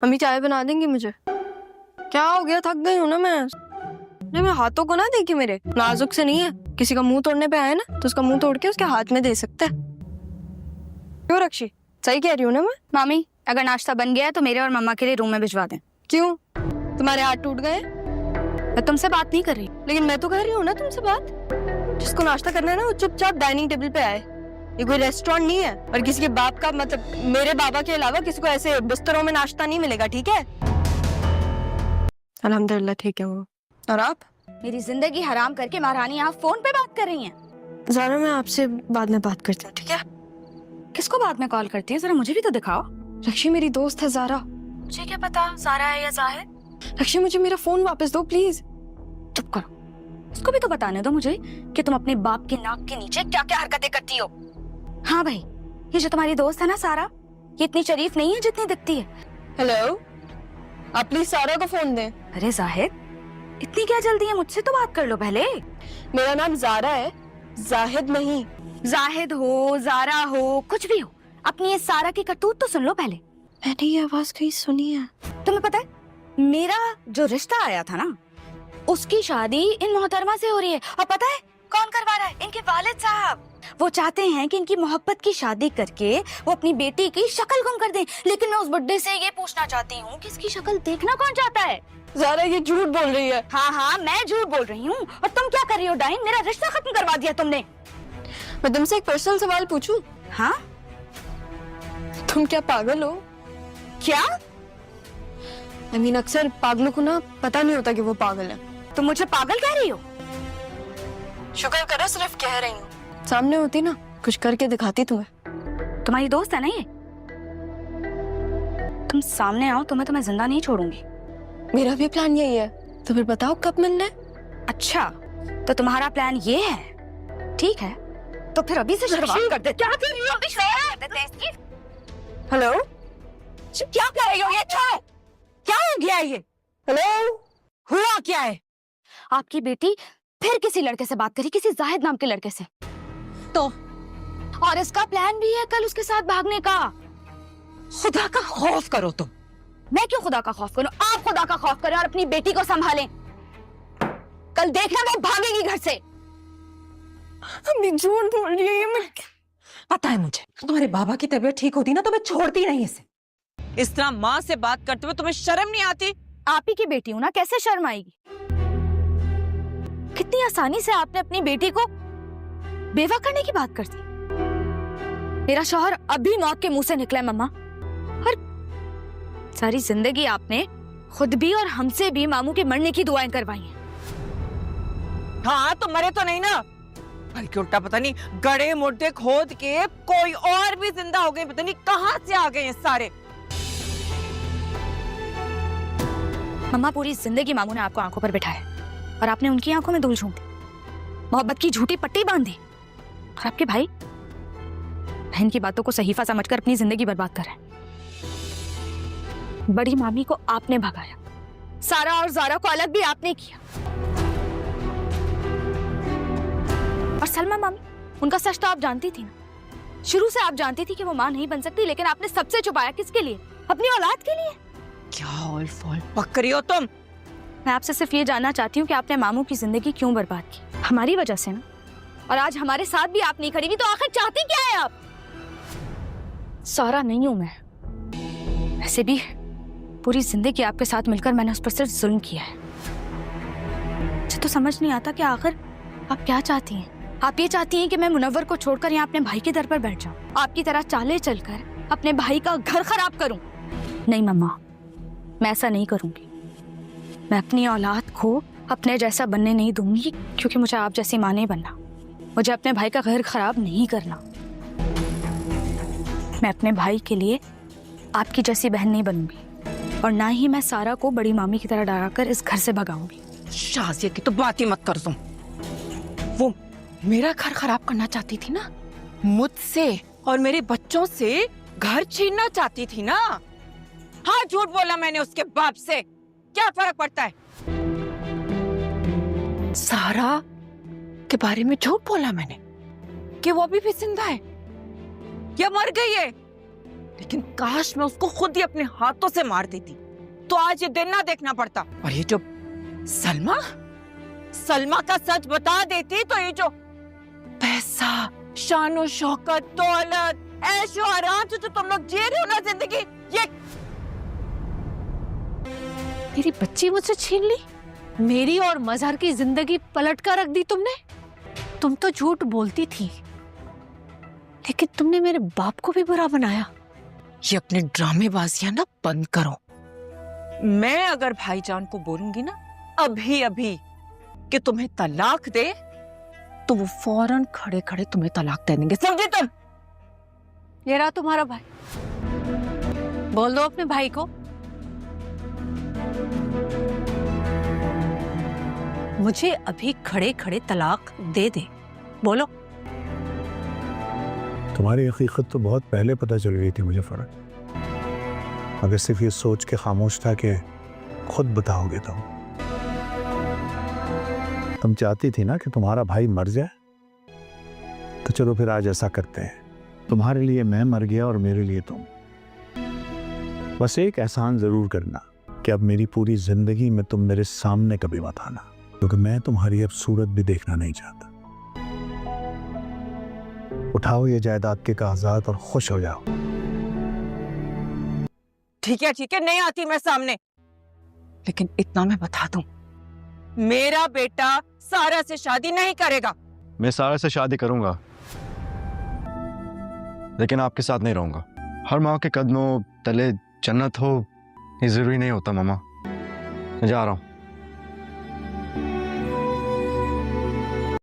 Mummy चाय बना देंगी मुझे? क्या हो गया, थक गई हूँ ना मैं। नहीं, मैं हाथों को ना देखी, मेरे नाजुक से नहीं है। किसी का मुंह तोड़ने पे आए ना तो उसका मुंह तोड़ के उसके हाथ में दे सकते हैं। क्यों रक्षी, सही कह रही हूँ ना मैं? मामी, अगर नाश्ता बन गया है तो मेरे और मम्मा के लिए रूम में भिजवा दें। क्यों, तुम्हारे हाथ टूट गए? मैं तुमसे बात नहीं कर रही। लेकिन मैं तो कर रही हूँ ना तुमसे बात। जिसको नाश्ता करना है ना वो चुपचाप डाइनिंग टेबल पे आए। ये कोई रेस्टोरेंट नहीं है, और किसी के बाप का मतलब मेरे बाबा के अलावा किसी को ऐसे बिस्तरों में नाश्ता नहीं मिलेगा, ठीक है? अल्हम्दुलिल्लाह ठीक है वो। और आप? मेरी जिंदगी हराम करके महारानी आप फोन पे बात कर रही हैं। ज़ारा, मैं आपसे बाद में बात करती हूँ, ठीक है? किसको बाद में कॉल करती है, जरा मुझे भी तो दिखाओ। रक्षी मेरी दोस्त है ज़ारा। मुझे क्या पता ज़ारा है या जाहिद। रक्षी मुझे मेरा फोन वापस दो प्लीज। चुप करो, उसको भी तो बताने दो मुझे कि तुम अपने बाप के नाक के नीचे क्या क्या हरकतें करती हो। हाँ भाई, ये जो तुम्हारी दोस्त है ना सारा, ये इतनी शरीफ नहीं है जितनी दिखती है। हेलो, आप प्लीज सारा को फोन दें। अरे जाहिद, इतनी क्या जल्दी है, मुझसे तो बात कर लो पहले। मेरा नाम ज़ारा है, जाहिद नहीं। जाहिद हो, ज़ारा हो, कुछ भी हो, अपनी ये सारा की करतूत तो सुन लो पहले। मैंने ये आवाज कहीं सुनी है। तुम्हें पता है, मेरा जो रिश्ता आया था ना, उसकी शादी इन मोहतरमा से हो रही है। और पता है कौन करवा रहा है? इनके वालिद साहब। वो चाहते हैं कि इनकी मोहब्बत की शादी करके वो अपनी बेटी की शक्ल गुम कर दें। लेकिन मैं उस बुड्ढे से ये पूछना चाहती हूँ कि इसकी शक्ल देखना कौन चाहता है? ज़ारा ये झूठ बोल रही है। हाँ हाँ, मैं झूठ बोल रही हूँ। और तुम क्या कर रही हो डाइन? मेरा रिश्ता खत्म करवा दिया तुमने। मैं तुमसे एक पर्सनल सवाल पूछूं? हाँ, तुम क्या पागल हो? क्या? अक्सर पागलों को ना पता नहीं होता कि वो पागल है। तुम मुझे पागल कह रही हो? शुक्र करो सिर्फ कह रही हूँ, सामने होती ना कुछ करके दिखाती तुम्हें। तुम्हारी दोस्त है ना ये? तुम सामने आओ तो मैं तुम्हें जिंदा नहीं छोड़ूंगी। मेरा भी प्लान यही है, तो फिर बताओ कब मिलना है? अच्छा, तो तुम्हारा प्लान ये है? ठीक है, तो फिर अभी से शुरुआत कर दे। क्या कर रही हो? अभी शुरुआत कर देते हैं इसकी। हेलो, क्या कर रही हो? ये क्या हो गया ये? हेलो, हुआ क्या है? आपकी बेटी फिर किसी लड़के से बात करी, किसी जाहिद नाम के लड़के से। तो और इसका प्लान भी है कल उसके साथ भागने का। खुदा का खौफ करो तुम। मैं क्यों खुदा का खौफ करूं? आप खुदा का खौफ करें और अपनी बेटी को संभालें। कल देखना वो भागेगी घर से। अम्मी झूठ बोल रही है। मैं पता है मुझे, तुम्हारे बाबा की तबीयत ठीक होती ना तो मैं छोड़ती नहीं इसे। इस तरह माँ से बात करते हुए तुम्हें शर्म नहीं आती? आप ही की बेटी हूं ना, कैसे शर्म आएगी? कितनी आसानी से आपने अपनी बेटी को बेवा करने की बात कर दी। मेरा शौहर अभी मौत के मुंह से निकला है मम्मा, और सारी जिंदगी आपने खुद भी और हमसे भी मामू के मरने की दुआएं करवाई हैं। हाँ तो मरे तो नहीं ना, बल्कि उल्टा पता नहीं गड़े मुर्दे खोद के कोई और भी जिंदा हो गए। पता नहीं कहाँ से आ गए हैं सारे। मम्मा, पूरी जिंदगी मामू ने आपको आंखों पर बिठाया और आपने उनकी आंखों में धूल झोंक दी, मोहब्बत की झूठी पट्टी बांध दी। और आपके भाई बहन की बातों को सहीफा समझकर अपनी जिंदगी बर्बाद कर रहे हैं। बड़ी मामी को आपने भगाया, सारा और ज़ारा को अलग भी आपने किया। और सलमा मामी, उनका सच तो आप जानती थी ना। शुरू से आप जानती थी कि वो मां नहीं बन सकती, लेकिन आपने सबसे छुपाया। किसके लिए? अपनी औलाद के लिए। क्या ऑल फॉल पक रही हो तुम? मैं आपसे सिर्फ ये जानना चाहती हूँ कि आपने मामू की जिंदगी क्यों बर्बाद की? हमारी वजह से ना। और आज हमारे साथ भी आप नहीं खड़ी हुई, तो आखिर चाहती क्या है आप? सारा नहीं हूं मैं, वैसे भी पूरी जिंदगी आपके साथ मिलकर मैंने उस पर सिर्फ जुल्म किया है। मुझे तो समझ नहीं आता कि आखिर आप क्या चाहती हैं। आप ये चाहती हैं कि मैं मुनव्वर को छोड़कर यहाँ अपने भाई के दर पर बैठ जाऊं, आपकी तरह चाले चलकर अपने भाई का घर खराब करूं? नहीं मम्मा, मैं ऐसा नहीं करूंगी। मैं अपनी औलाद को अपने जैसा बनने नहीं दूंगी, क्योंकि मुझे आप जैसी मां नहीं बनना। मुझे अपने भाई का घर खराब नहीं करना। मैं अपने भाई के लिए आपकी जैसी बहन नहीं बनूंगी, और ना ही मैं सारा को बड़ी मामी की तरह डराकर इस घर से भगाऊंगी। शाजिया की तो बात ही मत कर तुम। वो मेरा घर खराब करना चाहती थी ना, मुझसे और मेरे बच्चों से घर छीनना चाहती थी ना। हाँ, झूठ बोला मैंने उसके बाप से, क्या फर्क पड़ता है? सारा के बारे में झूठ बोला मैंने कि वो अभी भी जिंदा है या मर गई है। लेकिन काश मैं उसको खुद ही अपने हाथों से मार देती तो आज ये दिन ना देखना पड़ता। और ये जो सलमा सलमा का सच बता देती तो ये जो पैसा, शानो शौकत, दौलत, ऐशो आराम से जो तुम लोग जी रहे हो ना जिंदगी, ये मेरी बच्ची मुझसे छीन ली, मेरी और मजहर की जिंदगी पलट कर रख दी तुमने। तुम तो झूठ बोलती थी, लेकिन तुमने मेरे बाप को भी बुरा बनाया। ये अपने ड्रामेबाजियां ना बंद करो। मैं अगर भाईजान को बोलूंगी ना अभी अभी कि तुम्हें तलाक दे तो वो फौरन खड़े खड़े तुम्हें तलाक दे देंगे, समझे तुम? ये रहा तुम्हारा भाई, बोल दो अपने भाई को मुझे अभी खड़े खड़े तलाक दे दे। बोलो। तुम्हारी हकीकत तो बहुत पहले पता चल गई थी मुझे फरहत, मगर सिर्फ ये सोच के खामोश था कि खुद बताओगे तुम चाहती थी ना कि तुम्हारा भाई मर जाए, तो चलो फिर आज ऐसा करते हैं, तुम्हारे लिए मैं मर गया और मेरे लिए तुम। बस एक एहसान जरूर करना कि अब मेरी पूरी जिंदगी में तुम मेरे सामने कभी मत आना, क्योंकि मैं तुम्हारी अब सूरत भी देखना नहीं चाहता। उठाओ ये जायदाद के कागजात और खुश हो जाओ। ठीक है, नहीं आती मैं सामने, लेकिन इतना मैं बता दूं, मेरा बेटा सारा से शादी नहीं करेगा। मैं सारा से शादी करूंगा, लेकिन आपके साथ नहीं रहूंगा। हर माँ के कदमों तले जन्नत हो ये जरूरी नहीं होता मामा। मैं जा रहा हूं।